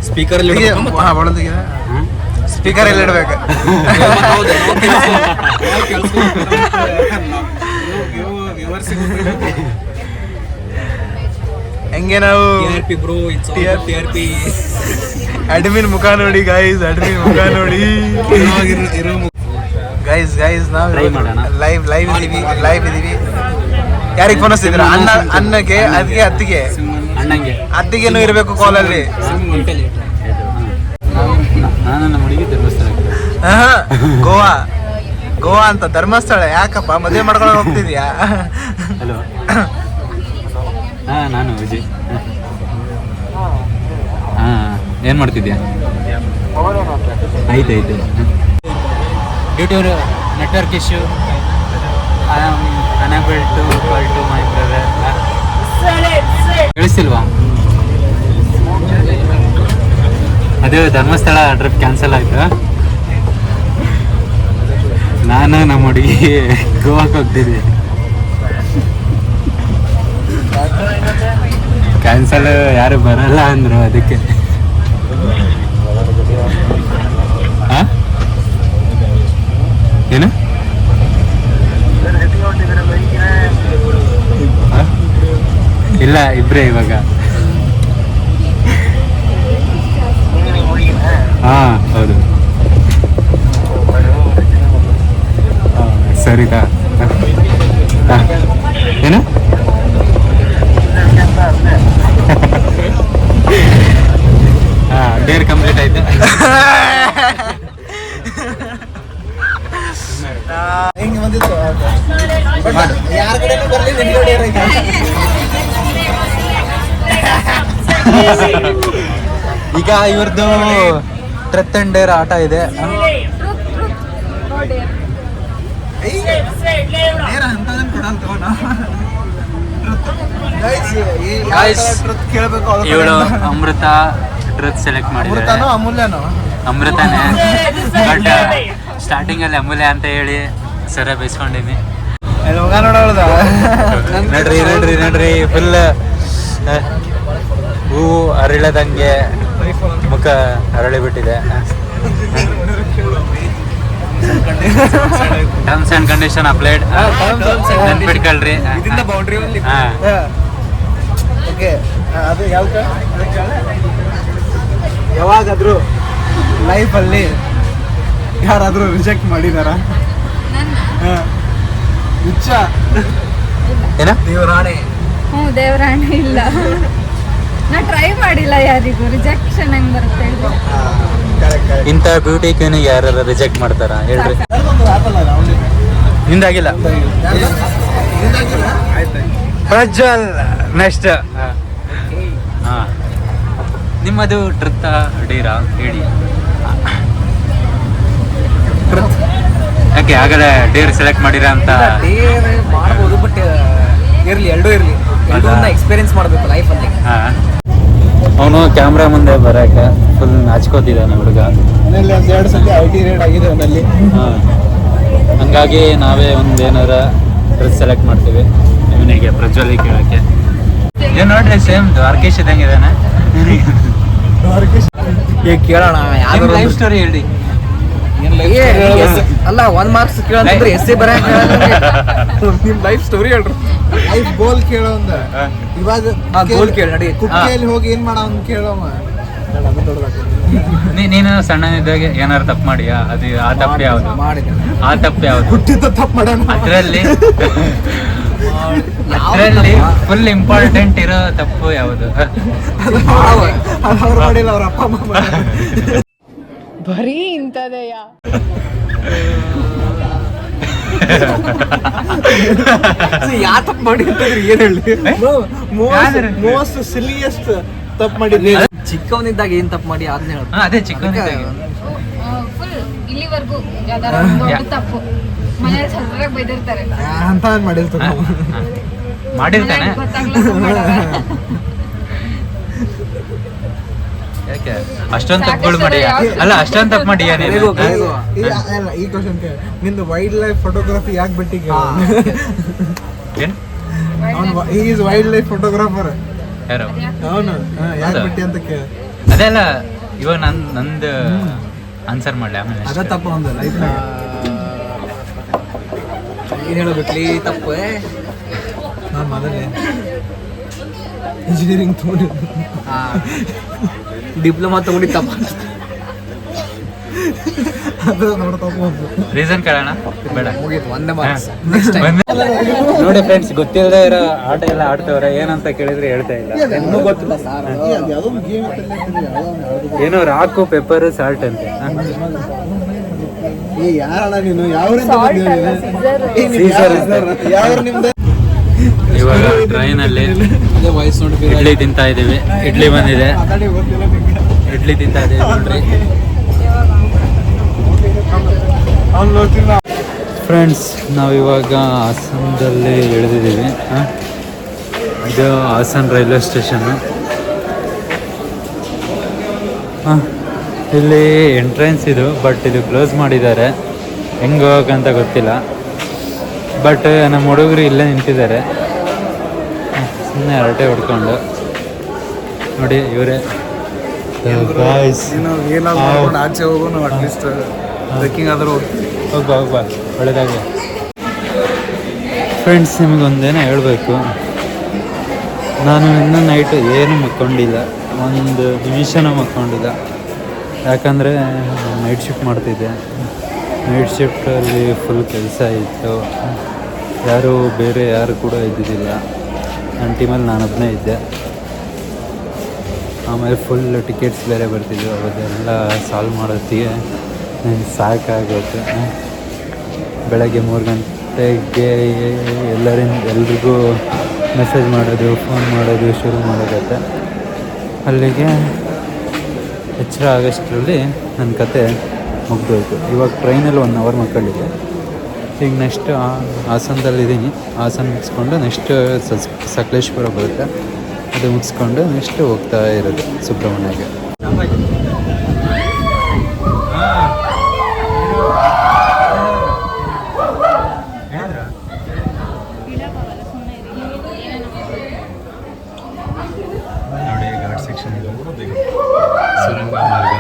ಸ್ಪೀಕರ್ ಸ್ಪೀಕರ್ ಎಲ್ಲಿ ಇಡ್ಬೇಕು? ಹೆಂಗೆ ನಾವು ಅಡ್ಮಿನ್ ಮುಖ ನೋಡಿ ಗೈಸ್, ಅಡ್ಮಿನ್ ಮುಖ ನೋಡಿ ಗೈಸ್. ನಾವು ಲೈವ್ ಇದೀವಿ. ಯಾರಿಗೆ ಫೋನ್ ಹಚ್ತಿದ್ರ? ಅಣ್ಣಗೆ, ಅತ್ತಿಗೆನೂ ಇರ್ಬೇಕು ಕಾಲಲ್ಲಿ. ನಾನು ನಮ್ಮ ಹುಡುಗಿ ಧರ್ಮಸ್ಥಳಕ್ಕೆ. ಗೋವಾ ಗೋವಾ ಅಂತ ಧರ್ಮಸ್ಥಳ ಯಾಕಪ್ಪ ಮದುವೆ ಮಾಡ್ಕೊಂಡು ಹೋಗ್ತಿದ್ಯಾ? ಹಲೋ. ಹಾಂ ನಾನು ವಿಜಯ್. ಹಾಂ ಏನು ಮಾಡ್ತಿದ್ಯಾ? ಆಯ್ತು due to network issue I am unable to call to my brother. ಕೇಳಿಸ್ತಿಲ್ವಾ? ಅದು ಧರ್ಮಸ್ಥಳ ಟ್ರಿಪ್ ಕ್ಯಾನ್ಸಲ್ ಆಯಿತು. ನಾನು ನಮ್ಮ ಹುಡುಗಿ ಗೋವಾಕ್ಕೆ ಹೋಗ್ತಿದ್ವಿ. ಕ್ಯಾನ್ಸಲ್ ಯಾರು ಬರಲ್ಲ ಅಂದರು, ಅದಕ್ಕೆ. ಹಾಂ ಏನು? ಇಲ್ಲ, ಇಬ್ಬರೇ ಇವಾಗ. ಹಾಂ ಹೌದು. ಸರಿದಾ? ಏನು? ಹಾಂ ಡೇರ್ ಕಂಪ್ಲೀಟ್ ಆಯ್ತು. ಹಿಂಗೆ ಬಂದಿತ್ತು ಯಾರ ಕಡೆನೂ ಬರಲಿ, ನಿನ್ನ ಕಡೆ ಏನೈತೆ? ಈಗ ಇವ್ರದ್ದು ಟ್ರತ್ ಅಂಡ್ ಡೇರ್ ಆಟ ಇದೆ. ಇವಳು ಅಮೃತ ಟ್ರತ್ ಸೆಲೆಕ್ಟ್ ಮಾಡಿದ್ದಾರೆ. ಅಮೃತನೇ, ಬಟ್ ಸ್ಟಾರ್ಟಿಂಗ್ ಅಲ್ಲಿ ಅಮೂಲ್ಯ ಅಂತ ಹೇಳಿ ಸರ ಬೈಸ್ಕೊಂಡಿನಿ. ನೋಡ್ರಿ ಫುಲ್ ಹೂವು ಅರಳದಂಗೆ ಮುಖ ಅರಳಿ ಬಿಟ್ಟಿದೆ. ಟರ್ಮ್ಸ್ ಅಂಡ್ ಕಂಡೀಷನ್ ಅಪ್ಲೈಡ್, ನೆನ್ಪಿಟ್ಕೊಳ್ರಿ. ಅದು ಯಾವಾಗಾದ್ರೂ ಲೈಫಲ್ಲಿ ಯಾರಾದ್ರೂ ರಿಜೆಕ್ಟ್ ಮಾಡಿದಾರ? ಏನ ದೇವರಾಣೆ? ದೇವರಾಣೆ ಇಲ್ಲ, ನಾ ಟ್ರೈ ಮಾಡಿಲ್ಲ. ಯಾರಿಗೂ ರಿಜೆಕ್ಷನ್ ಹೆಂಗ್ ಬರುತ್ತೆ? ಇಂಥ ಬ್ಯೂಟಿ ಕ್ವೀನ್ ಯಾರು ರಿಜೆಕ್ಟ್ ಮಾಡ್ತಾರ ಹೇಳ್ರಿ? ನಿಂದಾಗಿಲ್ಲ? ಪ್ರಜ್ವಲ್ ನೆಕ್ಸ್ಟ್. ಹಾಂ, ನಿಮ್ಮದು ಟ್ರತ್ತ ಡೇರಾ ಹೇಳಿ. ಯಾಕೆ ಆಗಲೇ ಡೇರ್ ಸೆಲೆಕ್ಟ್ ಮಾಡಿರ ಅಂತ? ಮಾಡ್ಬೋದು, ಬಟ್ ಇರ್ಲಿ, ಎರಡೂ ಇರ್ಲಿ, ಎಕ್ಸ್ಪೀರಿಯನ್ಸ್ ಮಾಡಬೇಕು ಲೈಫಲ್ಲಿ. ಹಾಂ, ಅವನು ಕ್ಯಾಮ್ರಾ ಮುಂದೆ ಬರೋಕೆ ಫುಲ್ ನಾಚ್ಕೋತಿದ್ದಾನೆ ಹುಡುಗ. ಮನೇಲಿ ಒಂದು 2 ಸತಿ IT ರೇಡ್ ಆಗಿದೆ ಅವನಲ್ಲಿ. ಹಾಂ, ಹಂಗಾಗಿ ನಾವೇ ಒಂದು ಏನಾರ ಡ್ರೆಸ್ ಸೆಲೆಕ್ಟ್ ಮಾಡ್ತೀವಿ ಇವನಿಗೆ, ಪ್ರಜ್ವಲಿಗೆ ಕೇಳೋಕ್ಕೆ. ಏನು ನೋಡ್ರಿ, ಸೇಮ್ ದ್ವಾರಕೇಶ್ ಇದ್ದಂಗೆ ಇದ್ದಾನೆ. ಈಗ ಕೇಳೋಣ, ಯಾವ ಲೈಫ್ ಸ್ಟೋರಿ ಹೇಳಿ. ಅಲ್ಲ, 1 ಮಾರ್ಕ್ಸ್ ಕೇಳಂದ್ರೆ ಎಸ್ಸೆ ಬರಕ ನಿಮ್ ಲೈಫ್ ಸ್ಟೋರಿ ಹೇಳ್ರಿ. ಲೈಫ್ ಗೋಲ್ ಕೇಳೋಂದ ಇವಾಗ ಗೋಲ್ ಕೇಳ ನಡಿ. ಕುಕ್ಕೆಯಲ್ಲಿ ಹೋಗಿ ಏನ್ ಮಾಡೋ ಅಂತ ಕೇಳೋಮ. ನೀನು ಸಣ್ಣನಿದ್ದಾಗ ಏನಾರು ತಪ್ಪು ಮಾಡಿಯಾ? ಅದು ಆ ತಪ್ಪು ಯಾವುದು? ಆ ತಪ್ಪು ಯಾವುದು? ಹುಟ್ಟಿದ ತಪ್ಪು ಮಾಡೋಣ. ಅದರಲ್ಲಿ ಫುಲ್ ಇಂಪಾರ್ಟೆಂಟ್ ಇರೋ ತಪ್ಪು ಯಾವುದು? ಅವ್ರು ಮಾಡಿಲ್ಲ, ಅವ್ರ ಅಪ್ಪ ಅಮ್ಮ ಬರೀ ಇಂಥದೆಯಾ? ಯಾ ತಪ್ಪು ಮಾಡಿ ಅಂತಂದ್ರೆ ಏನ್ ಹೇಳಿ? ಮೋಸ್ಟ್ ಸಿಲಿಯಸ್ಟ್ ತಪ್ಪು ಮಾಡಿದ್ವಿ. ಚಿಕ್ಕವನಿದ್ದಾಗ ಏನ್ ತಪ್ಪು ಮಾಡಿ ಅದನ್ನ ಹೇಳ. ಅದೇ ಚಿಕ್ಕವನಿದ್ದಾಗ ಫುಲ್ ಇಲ್ಲಿವರೆಗೂ ಯಾವ್ದಾರ ಒಂದು ದೊಡ್ಡ ತಪ್ಪು ಮನೇಲಿ ಸದ್ರಾಗ ಬೈದಿರ್ತಾರೆ ಅಂತ ಮಾಡಿರ್ತಾರೆ. ಮಾಡಿರ್ತಾನೆ. ಯಾಕೆ ಅಷ್ಟೊಂದು ತಪ್ಪುಗಳು ಮಾಡಿಯಾ? ಅಲ್ಲ, ಅಷ್ಟೊಂದು ತಪ್ಪು ಮಾಡಿಯಾ ನೀನು? ಈ ಕ್ವಶನ್ ನಿಂದು ವೈಲ್ಡ್ ಲೈಫ್ ಫೋಟೋಗ್ರಫಿ ಯಾಕೆ ಬಿಟ್ಟಿಗೆ? Is wildlife photographer. ಯಾರು ಅವನು ಯಾಕೆ ಬಿಟ್ಟಿ ಅಂತ ಕೇಳ. ಅದೆಲ್ಲ ಇವಾಗ ನಂದು ಆನ್ಸರ್ ಮಾಡ್ಲಿ ಆಮೇಲೆ. ಅದ ತಪ್ಪ ಒಂದು ಲೈಫ್ ಏನು ಹೇಳಬೇಕ್ಲಿ? ತಪ್ಪು ನಾನು ಮೊದಲೇ ಇಂಜಿನಿಯರಿಂಗ್ ತೊಗೊಂಡಿದ್ದು, ಡಿಪ್ಲೊಮಾ ತೊಗೊಂಡಿದ್ದು ತಪ್ಪ. ನೋಡ್ತಾ ಹೋಗ್ಬೋದು. ರೀಸನ್ ಕೇಳೋಣ ಬೇಡ. ಮುಗೀತು, ಒಂದೇ ಮಾರ್ಕ್ಸ್. ನೋಡಿ ಫ್ರೆಂಡ್ಸ್, ಗೊತ್ತಿಲ್ಲದೆ ಇರೋ ಆಟ ಎಲ್ಲ ಆಡ್ತವ್ರೆ. ಏನಂತ ಕೇಳಿದ್ರೆ ಹೇಳ್ತಾ ಇಲ್ಲ. ಇನ್ನೂ ಗೊತ್ತಿಲ್ಲ. ಏನೋ ರಾಕು ಪೆಪ್ಪರ್ ಸಾಲ್ಟ್ ಅಂತ. ಯಾರಣ್ಣ ನೀನು? ಯಾವ್ರಿಂದ ಇವಾಗ ಟ್ರೈನಲ್ಲಿ ಇಡ್ಲಿ ತಿಂತಾ ಇದೀವಿ. ಇಡ್ಲಿ ಬಂದಿದೆ, ಇಡ್ಲಿ ತಿಂತಾ ಇದೀವಿ ನೋಡ್ರಿ ಫ್ರೆಂಡ್ಸ್. ನಾವಿವಾಗ ಹಾಸನದಲ್ಲಿ ಇಳಿದಿದ್ದೀವಿ. ಇದು ಹಾಸನ ರೈಲ್ವೆ ಸ್ಟೇಷನ್ನು. ಇಲ್ಲಿ ಎಂಟ್ರೆನ್ಸ್ ಇದು, ಬಟ್ ಇದು ಕ್ಲೋಸ್ ಮಾಡಿದ್ದಾರೆ. ಹೆಂಗೆ ಹೋಗಕ್ಕಂತ ಗೊತ್ತಿಲ್ಲ. ಬಟ್ ನಮ್ಮ ಹುಡುಗರು ಇಲ್ಲೇ ನಿಂತಿದ್ದಾರೆ ಸುಮ್ಮನೆ ಹರಟೆ ಹೊಡ್ಕೊಂಡು. ನೋಡಿ ಇವರೇ ಆಚೆ ಹೋಗೋಣ. ಅಟ್ಲೀಸ್ಟ್ ಟ್ರೆಕ್ಕಿಂಗ್ ಆದರೂ ಹೋಗ್ಬಾ ಒಳ್ಳೆದಾಗಲಿ. ಫ್ರೆಂಡ್ಸ್, ನಿಮಗೊಂದೇನೋ ಹೇಳಬೇಕು. ನಾನು ಇನ್ನೂ ನೈಟು ಏನು ಮಕ್ಕೊಂಡಿಲ್ಲ, ಒಂದು ನಿಮಿಷನೂ ಮಕ್ಕೊಂಡಿಲ್ಲ. ಯಾಕಂದರೆ ನೈಟ್ ಶಿಫ್ಟ್ ಮಾಡ್ತಿದ್ದೆ. ನೈಟ್ ಶಿಫ್ಟಲ್ಲಿ ಫುಲ್ ಕೆಲಸ ಇತ್ತು. ಬೇರೆ ಯಾರು ಕೂಡ ಇದ್ದಿದ್ದಿಲ್ಲ. ನನ್ನ ಟೀಮಲ್ಲಿ ನಾನೊಬ್ಬನೇ ಇದ್ದೆ. ಆಮೇಲೆ ಫುಲ್ ಟಿಕೆಟ್ಸ್ ಬೇರೆ ಬರ್ತಿದ್ವು. ಅದೆಲ್ಲ ಸಾಲ್ವ್ ಮಾಡೋತ್ತಿಗೆ ನನಗೆ ಸಾಕಾಗೋಯ್ತು. ಬೆಳಗ್ಗೆ 3 ಗಂಟೆಗೆ ಎಲ್ರಿಗೂ ಮೆಸೇಜ್ ಮಾಡೋದು, ಫೋನ್ ಮಾಡೋದು ಶುರು ಮಾಡೋದತ್ತೆ. ಅಲ್ಲಿಗೆ ಎಚ್ಚರ ಆಗೋಷ್ಟರಲ್ಲಿ ನನ್ನ ಕತೆ ಮುಗ್ದೋಯ್ತು. ಇವಾಗ ಟ್ರೈನಲ್ಲಿ 1 ಅವರ್ ಮಕ್ಕಳಿದೆ. ಈಗ ನೆಕ್ಸ್ಟ್ ಹಾಸನದಲ್ಲಿದ್ದೀನಿ. ಹಾಸನ ಮುಗಿಸ್ಕೊಂಡು ನೆಕ್ಸ್ಟ್ ಸಕಲೇಶ್ಪುರ ಬರುತ್ತೆ. ಅದು ಮುಗಿಸ್ಕೊಂಡು ನೆಕ್ಸ್ಟ್ ಹೋಗ್ತಾ ಇರೋದು ಸುಬ್ರಹ್ಮಣ್ಯಗೆ. ನೋಡಿ ಘಾಟ್ ಸೆಕ್ಷನ್ ಇದು, ಸುರಂಗ ಮಾರ್ಗ.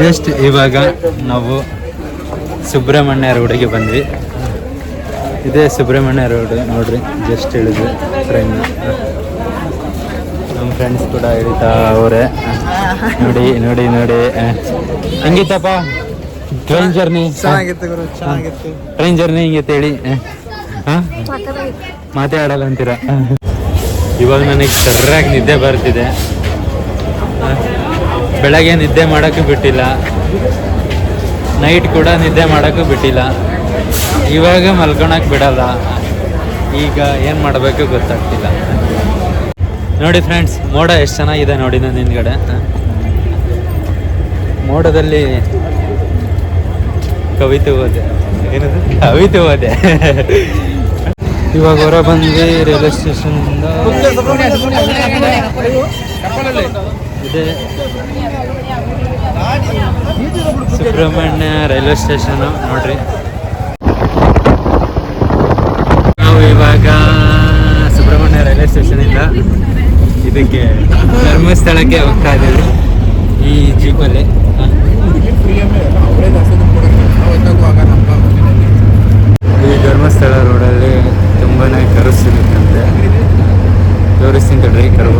ಜಸ್ಟ್ ಇವಾಗ ನಾವು ಸುಬ್ರಹ್ಮಣ್ಯ ರೋಡಿಗೆ ಬಂದ್ವಿ. ಇದೇ ಸುಬ್ರಹ್ಮಣ್ಯ ರೋಡ್ ನೋಡ್ರಿ. ಜಸ್ಟ್ ಇಳಿದ್ವಿ ಟ್ರೈನ್. ನಮ್ಮ ಫ್ರೆಂಡ್ಸ್ ಕೂಡ ಇಳಿತಾ ಅವರೇ. ನೋಡಿ ನೋಡಿ ನೋಡಿ ಹೆಂಗಿತ್ತಪ್ಪ ಟ್ರೈನ್ ಜರ್ನಿ? ಚೆನ್ನಾಗಿತ್ತು ಗುರು, ಚೆನ್ನಾಗಿತ್ತು. ಟ್ರೈನ್ ಜರ್ನಿ ಹಿಂಗಿತ್ತು ಹೇಳಿ. ಮಾತೇ ಆಡಲ್ಲ ಅಂತೀರ. ಇವಾಗ ನನಗೆ ಸರಿಯಾಗಿ ನಿದ್ದೆ ಬರ್ತಿದೆ. ಬೆಳಗ್ಗೆ ನಿದ್ದೆ ಮಾಡೋಕ್ಕೂ ಬಿಟ್ಟಿಲ್ಲ, ನೈಟ್ ಕೂಡ ನಿದ್ದೆ ಮಾಡೋಕ್ಕೂ ಬಿಟ್ಟಿಲ್ಲ. ಇವಾಗ ಮಲ್ಕೊಳಕ್ಕೆ ಬಿಡಲ್ಲ. ಈಗ ಏನು ಮಾಡಬೇಕು ಗೊತ್ತಾಗ್ತಿಲ್ಲ. ನೋಡಿ ಫ್ರೆಂಡ್ಸ್, ಮೋಡ ಎಷ್ಟು ಚೆನ್ನಾಗಿದೆ ನೋಡಿ. ನಾನು ಹಿಂದ್ಗಡೆ ಮೋಡದಲ್ಲಿ ಕವಿತೆ ಹೋದೆ. ಏನದು ಕವಿತೆ ಹೋದೆ. ಇವಾಗ ಹೊರ ಬಂದ್ವಿ ರೈಲ್ವೆ ಸ್ಟೇಷನಿಂದ. ಇದೆ ಸುಬ್ರಹ್ಮಣ್ಯ ರೈಲ್ವೆ ಸ್ಟೇಷನು ನೋಡ್ರಿ. ನಾವು ಇವಾಗ ಸುಬ್ರಹ್ಮಣ್ಯ ರೈಲ್ವೆ ಸ್ಟೇಷನಿಂದ ಇದಕ್ಕೆ ಧರ್ಮಸ್ಥಳಕ್ಕೆ ಹೋಗ್ತಾ ಇದ್ದೀವಿ ಈ ಜೀಪಲ್ಲಿ. ಈ ಧರ್ಮಸ್ಥಳ ರೋಡಲ್ಲಿ ತುಂಬಾ ಕರು ಸಿಗುತ್ತಂತೆ. ತೋರಿಸ್ತೀನಿ ತಡ್ರಿ ಕರು.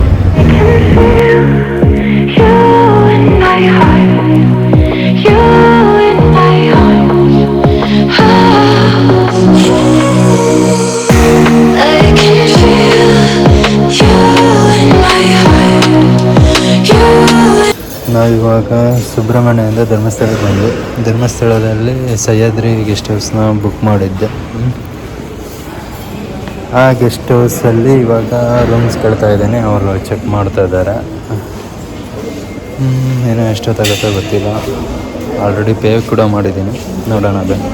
ನಾವಿವಾಗ ಸುಬ್ರಹ್ಮಣ್ಯದಿಂದ ಧರ್ಮಸ್ಥಳಕ್ಕೆ ಬಂದ್ವಿ. ಧರ್ಮಸ್ಥಳದಲ್ಲಿ ಸಹ್ಯಾದ್ರಿ ಗೆಸ್ಟ್ ಹೌಸ್ನ ಬುಕ್ ಮಾಡಿದ್ದೆ. ಆ ಗೆಸ್ಟ್ ಹೌಸಲ್ಲಿ ಇವಾಗ ರೂಮ್ಸ್ ಕೇಳ್ತಾ ಇದ್ದೀನಿ. ಅವರು ಚೆಕ್ ಮಾಡ್ತಾ ಇದ್ದಾರೆ. ಏನೋ ಎಷ್ಟೊತ್ತಾಗುತ್ತೋ ಗೊತ್ತಿಲ್ಲ. ಆಲ್ರೆಡಿ ಪೇ ಕೂಡ ಮಾಡಿದ್ದೀನಿ, ನೋಡೋಣ ಬನ್ನಿ.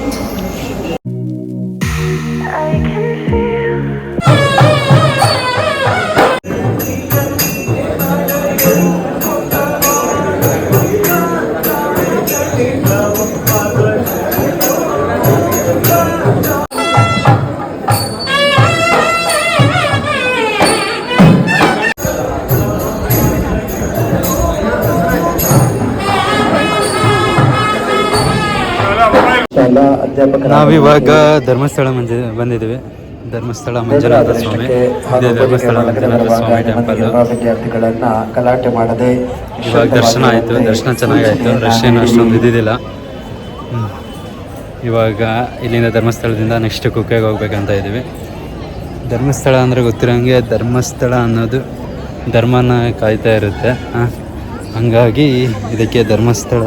ನಾವಿವಾಗ ಧರ್ಮಸ್ಥಳ ಬಂದಿದ್ದೀವಿ. ಧರ್ಮಸ್ಥಳ ಮಂಜುನಾಥ ಸ್ವಾಮಿ, ಇದೇ ಧರ್ಮಸ್ಥಳ ಮಂಜುನಾಥ ಸ್ವಾಮಿ ಟೆಂಪಲ್. ಇವಾಗ ದರ್ಶನ ಆಯಿತು, ದರ್ಶನ ಚೆನ್ನಾಗಾಯಿತು, ರಶ್ ಏನು ಅಷ್ಟೊಂದು ಇದ್ದಿದ್ದಿಲ್ಲ. ಇವಾಗ ಇಲ್ಲಿಂದ ಧರ್ಮಸ್ಥಳದಿಂದ ನೆಕ್ಸ್ಟ್ ಕುಕ್ಕೆಗೆ ಹೋಗ್ಬೇಕಂತ ಇದ್ದೀವಿ. ಧರ್ಮಸ್ಥಳ ಅಂದರೆ ಗೊತ್ತಿರೋಂಗೆ, ಧರ್ಮಸ್ಥಳ ಅನ್ನೋದು ಧರ್ಮನ ಕಾಯ್ತಾ ಇರುತ್ತೆ. ಹಂಗಾಗಿ ಇದಕ್ಕೆ ಧರ್ಮಸ್ಥಳ,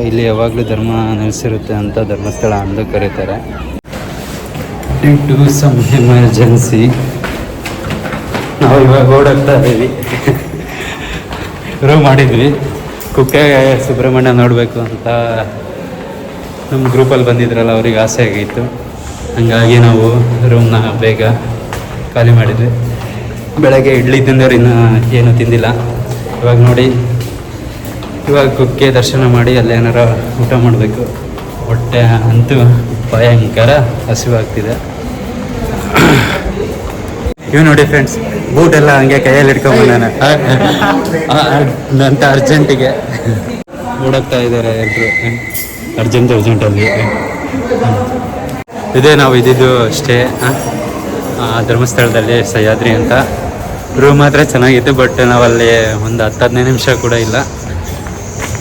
ಇಲ್ಲಿ ಯಾವಾಗಲೂ ಧರ್ಮ ನೆಲೆಸಿರುತ್ತೆ ಅಂತ ಧರ್ಮಸ್ಥಳ ಅಂದು ಕರೀತಾರೆ. ಡ್ಯೂ ಟು ಸಮ್ ಎಮರ್ಜೆನ್ಸಿ ನಾವು ಇವಾಗ ಓಡಾಡ್ತಾ ಇದ್ದೀವಿ. ರೂಮ್ ಮಾಡಿದ್ವಿ, ಕುಕ್ಕೆ ಸುಬ್ರಹ್ಮಣ್ಯ ನೋಡಬೇಕು ಅಂತ ನಮ್ಮ ಗ್ರೂಪಲ್ಲಿ ಬಂದಿದ್ರಲ್ಲ, ಅವ್ರಿಗೆ ಆಸೆ ಆಗಿತ್ತು. ಹಂಗಾಗಿ ನಾವು ರೂಮ್ನ ಬೇಗ ಖಾಲಿ ಮಾಡಿದ್ವಿ. ಬೆಳಗ್ಗೆ ಇಡ್ಲಿ ತಿಂದವ್ರು ಇನ್ನೂ ಏನೂ ತಿಂದಿಲ್ಲ. ಇವಾಗ ನೋಡಿ, ಇವಾಗ ಕುಕ್ಕೆ ದರ್ಶನ ಮಾಡಿ ಅಲ್ಲೇನಾರ ಊಟ ಮಾಡಬೇಕು. ಹೊಟ್ಟೆ ಅಂತೂ ಭಯಂಕರ ಹಸಿವಾಗ್ತಿದೆ. ಇವು ನೋಡಿ ಫ್ರೆಂಡ್ಸ್, ಬೂಟೆಲ್ಲ ಹಂಗೆ ಕೈಯಲ್ಲಿ ಇಟ್ಕೊಂಡ್ಬಂದಾನೆ ಅಂತ ಅರ್ಜೆಂಟಿಗೆ ಓಡಾಡ್ತಾ ಇದ್ದಾರೆ ಎಲ್ಲರೂ ಅರ್ಜೆಂಟಲ್ಲಿ. ಇದೇ ನಾವು ಇದ್ದಿದ್ದು ಅಷ್ಟೇ ಧರ್ಮಸ್ಥಳದಲ್ಲಿ, ಸಹ್ಯಾದ್ರಿ ಅಂತ. ರೂಮ್ ಮಾತ್ರ ಚೆನ್ನಾಗಿತ್ತು, ಬಟ್ ನಾವಲ್ಲಿ ಒಂದು 10-15 ನಿಮಿಷ ಕೂಡ ಇಲ್ಲ,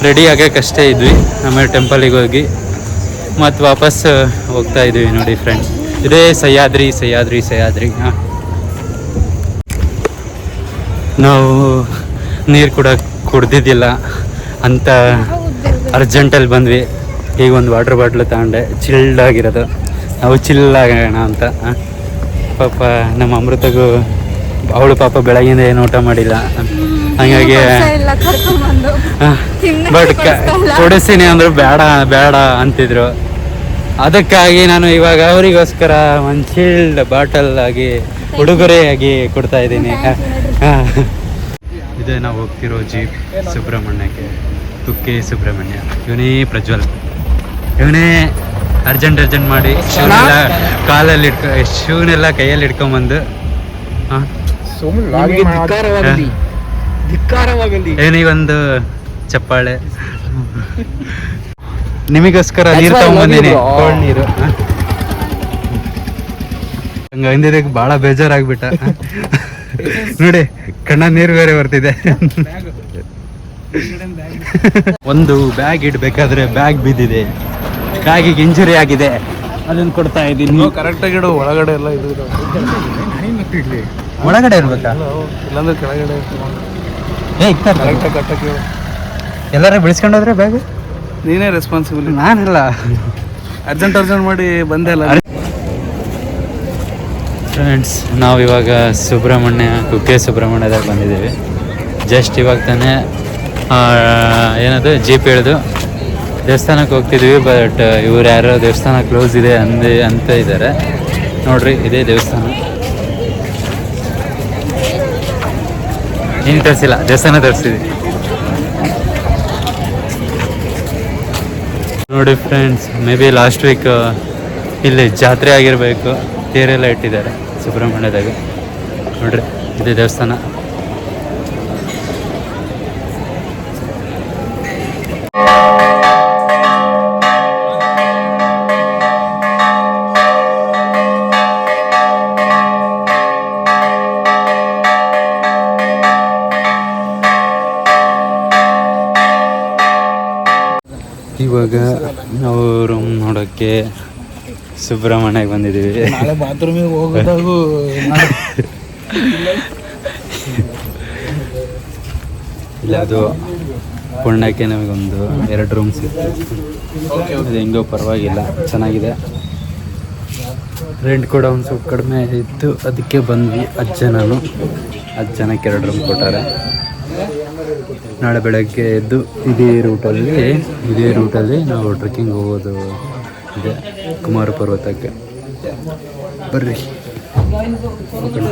ರೆಡಿ ಆಗೋಕ್ಕಷ್ಟೇ ಇದ್ವಿ. ಆಮೇಲೆ ಟೆಂಪಲಿಗೆ ಹೋಗಿ ಮತ್ತು ವಾಪಸ್ ಹೋಗ್ತಾ ಇದ್ವಿ. ನೋಡಿ ಫ್ರೆಂಡ್ಸ್, ಇದೇ ಸಹ್ಯಾದ್ರಿ. ನಾವು ನೀರು ಕೂಡ ಕುಡ್ದಿದ್ದಿಲ್ಲ ಅಂತ ಅರ್ಜೆಂಟಲ್ಲಿ ಬಂದ್ವಿ. ಈಗ ಒಂದು ವಾಟರ್ ಬಾಟ್ಲು ತಗೊಂಡೆ, ಚಿಲ್ಡ್ ಆಗಿರೋದು. ನಾವು ಚಿಲ್ ಆಗೋಣ ಅಂತ. ಪಾಪ ನಮ್ಮ ಅಮೃತಗೂ, ಅವಳು ಪಾಪ ಬೆಳಗಿಂದ ಏನು ಊಟ ಮಾಡಿಲ್ಲ, ಹಂಗಾಗಿ ಬಟ್ ಕೊಡಿಸ್ತೀನಿ ಅಂದರು ಬೇಡ ಅಂತಿದ್ರು. ಅದಕ್ಕಾಗಿ ನಾನು ಇವಾಗ ಅವರಿಗೋಸ್ಕರ ಒಂದು ಚಿಲ್ಡ್ ಬಾಟಲ್ ಆಗಿ ಉಡುಗೊರೆಯಾಗಿ ಕೊಡ್ತಾ ಇದ್ದೀನಿ. ಇದೇ ನಾವು ಹೋಗ್ತಿರೋ ಜೀಪ್ ಸುಬ್ರಹ್ಮಣ್ಯಕ್ಕೆ, ಕುಕ್ಕೆ ಸುಬ್ರಹ್ಮಣ್ಯ. ಇವನೇ ಪ್ರಜ್ವಲ್, ಇವನೇ ಅರ್ಜೆಂಟ್ ಮಾಡಿ ಶೂನೆಲ್ಲ ಕೈಯಲ್ಲಿ ಇಟ್ಕೊಂಬಂದು ಏನಿಗೊಂದು ಚಪ್ಪಾಳೆ ನಿಮಗೋಸ್ಕರ ನೀರು ತಗೊಂಡ್ಬಂದೀನಿ, ಕೋಲ್ಡ್ ನೀರು. ಹಂಗಂದಿದ್ದಕ್ಕೆ ಭಾಳ ಬೇಜಾರಾಗ್ಬಿಟ್ಟ. ನೋಡಿ, ಕಣ್ಣ ನೀರು ಬೇರೆ ಬರ್ತಿದೆ. ಒಂದು ಬ್ಯಾಗ್ ಇಡ್ಬೇಕಾದ್ರೆ ಬ್ಯಾಗ್ ಬಿದ್ದಿದೆ, ಬ್ಯಾಗಿಗೆ ಇಂಜುರಿ ಆಗಿದೆ, ಅದನ್ನು ಕೊಡ್ತಾ ಇದ್ದೀನಿ. ಕರೆಕ್ಟಾಗಿ ಇಡು, ಒಳಗಡೆ ಎಲ್ಲ ಒಳಗಡೆ ಇರ್ಬೇಕಾ? ಇಲ್ಲಾಂದ್ರೆ ಕೆಳಗಡೆ ಎಲ್ಲಾರ ಬಿಡಿಸ್ಕೊಂಡೋದ್ರೆ ಬ್ಯಾಗ್ ನೀನೇ ರೆಸ್ಪಾನ್ಸಿಬಲ್, ನಾನಲ್ಲ. ಅರ್ಜೆಂಟ್ ಮಾಡಿ ಬಂದೆ ಅಲ್ಲ. ಫ್ರೆಂಡ್ಸ್, ನಾವಿವಾಗ ಕುಕ್ಕೆ ಸುಬ್ರಹ್ಮಣ್ಯದಾಗ ಬಂದಿದ್ದೀವಿ. ಜಸ್ಟ್ ಇವಾಗ ತಾನೇ ಏನದು ಜೀಪ್ ಇಳಿದು ದೇವಸ್ಥಾನಕ್ಕೆ ಹೋಗ್ತಿದ್ವಿ. ಬಟ್ ಇವ್ರು ಯಾರೋ ದೇವಸ್ಥಾನ ಕ್ಲೋಸ್ ಇದೆ ಅಂತ ಇದ್ದಾರೆ. ನೋಡ್ರಿ, ಇದೇ ದೇವಸ್ಥಾನ. ಏನು ತರಿಸಿಲ್ಲ, ದೇವಸ್ಥಾನ ತರಿಸಿದ್ವಿ. ನೋಡಿ friends, may be last week ಇಲ್ಲಿ ಜಾತ್ರೆ ಆಗಿರಬೇಕು, ತೇರೆಲ್ಲ ಇಟ್ಟಿದ್ದಾರೆ ಸುಬ್ರಹ್ಮಣ್ಯದಾಗ. ನೋಡ್ರಿ, ಇದೇ ದೇವಸ್ಥಾನ. ಇವಾಗ ನಾವು ರೂಮ್ ನೋಡೋಕ್ಕೆ ಸುಬ್ರಹ್ಮಣ್ಯಕ್ಕೆ ಬಂದಿದ್ದೀವಿ. ನಾಳೆ ಬಾತ್ರೂಮಿಗೆ ಹೋಗೋದಾಗೂ ಇಲ್ಲ, ಅದು ಪುಣ್ಯಕ್ಕೆ ನಮಗೊಂದು 2 ರೂಮ್ಸ್ ಇತ್ತು. ಅದು ಹೆಂಗೋ ಪರವಾಗಿಲ್ಲ, ಚೆನ್ನಾಗಿದೆ. ರೆಂಟ್ ಕೂಡ ಒಂದು ಸ್ವಲ್ಪ ಕಡಿಮೆ ಇತ್ತು, ಅದಕ್ಕೆ ಬಂದ್ವಿ 10 ಜನ. 10 ಜನಕ್ಕೆ 2 ರೂಮ್ ಕೊಟ್ಟಾರೆ. ನಾಳೆ ಬೆಳಗ್ಗೆ ಎದ್ದು ಇದೇ ರೂಟಲ್ಲಿ ನಾವು ಟ್ರೆಕ್ಕಿಂಗ್ ಹೋಗೋದು ಇದೆ ಕುಮಾರ ಪರ್ವತಕ್ಕೆ. ಬರ್ರಿ ಹೋಗೋಣ.